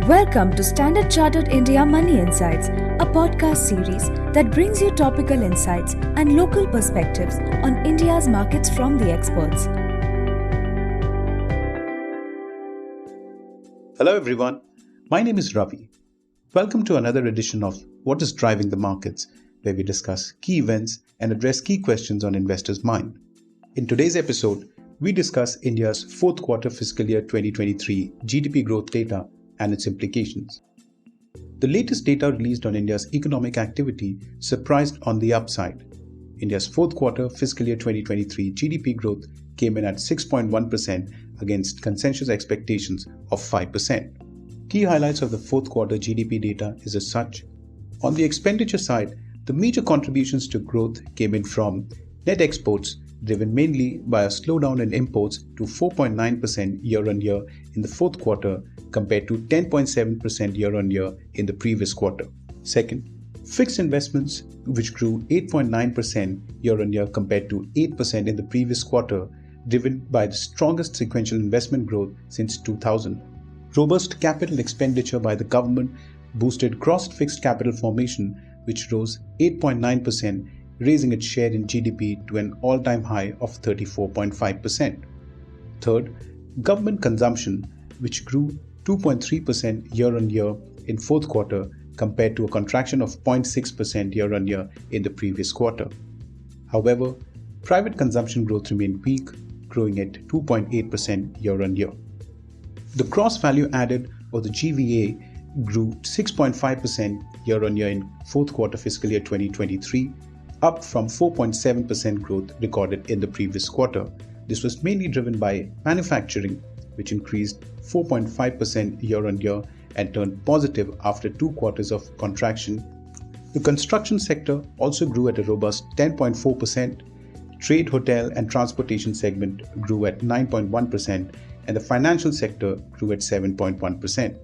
Welcome to Standard Chartered India Money Insights, a podcast series that brings you topical insights and local perspectives on India's markets from the experts. Hello everyone, my name is Ravi. Welcome to another edition of What is Driving the Markets, where we discuss key events and address key questions on investors' mind. In today's episode, we discuss India's fourth quarter fiscal year 2023 GDP growth data and its implications. The latest data released on India's economic activity surprised on the upside. India's fourth quarter fiscal year 2023 GDP growth came in at 6.1% against consensus expectations of 5%. Key highlights of the fourth quarter GDP data is as such. On the expenditure side, the major contributions to growth came in from net exports, driven mainly by a slowdown in imports to 4.9% year-on-year in the fourth quarter compared to 10.7% year-on-year in the previous quarter. Second, fixed investments, which grew 8.9% year-on-year compared to 8% in the previous quarter, driven by the strongest sequential investment growth since 2000. Robust capital expenditure by the government boosted gross fixed capital formation, which rose 8.9%, raising its share in GDP to an all-time high of 34.5%. Third, government consumption, which grew 2.3% year-on-year in fourth quarter compared to a contraction of 0.6% year-on-year in the previous quarter. However, private consumption growth remained weak, growing at 2.8% year-on-year. The gross value added, or the GVA, grew 6.5% year-on-year in fourth quarter fiscal year 2023, up from 4.7% growth recorded in the previous quarter. This was mainly driven by manufacturing, which increased 4.5% year-on-year and turned positive after 2 quarters of contraction. The construction sector also grew at a robust 10.4%. Trade, hotel and transportation segment grew at 9.1%, and the financial sector grew at 7.1%.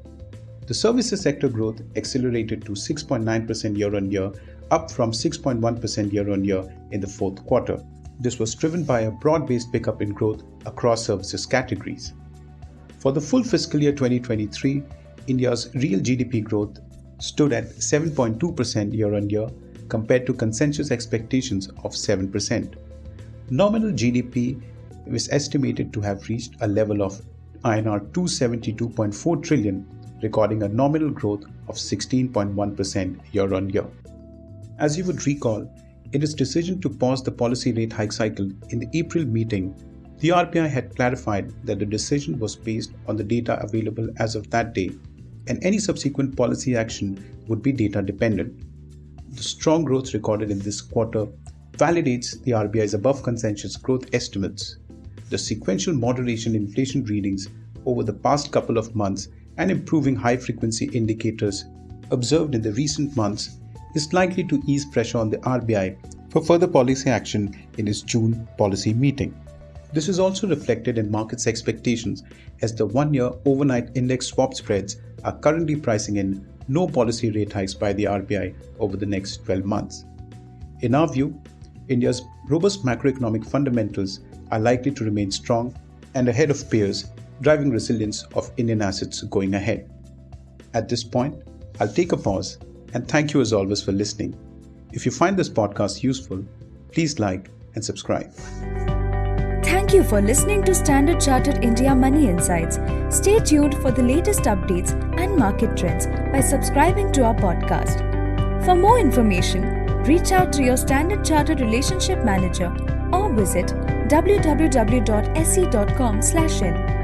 The services sector growth accelerated to 6.9% year-on-year, up from 6.1% year-on-year in the fourth quarter. This was driven by a broad-based pickup in growth across services categories. For the full fiscal year 2023, India's real GDP growth stood at 7.2% year-on-year compared to consensus expectations of 7%. Nominal GDP is estimated to have reached a level of INR 272.4 trillion, recording a nominal growth of 16.1% year-on-year. As you would recall, in its decision to pause the policy rate hike cycle in the April meeting, the RBI had clarified that the decision was based on the data available as of that day, and any subsequent policy action would be data dependent. The strong growth recorded in this quarter validates the RBI's above consensus growth estimates. The sequential moderation in inflation readings over the past couple of months and improving high-frequency indicators observed in the recent months is likely to ease pressure on the RBI for further policy action in its June policy meeting. This is also reflected in markets' expectations, as the one-year overnight index swap spreads are currently pricing in no policy rate hikes by the RBI over the next 12 months. In our view, India's robust macroeconomic fundamentals are likely to remain strong and ahead of peers, driving resilience of Indian assets going ahead. At this point, I'll take a pause and thank you as always for listening. If you find this podcast useful, please like and subscribe. Thank you for listening to Standard Chartered India Money Insights. Stay tuned for the latest updates and market trends by subscribing to our podcast. For more information, reach out to your Standard Chartered Relationship Manager or visit www.se.com/in.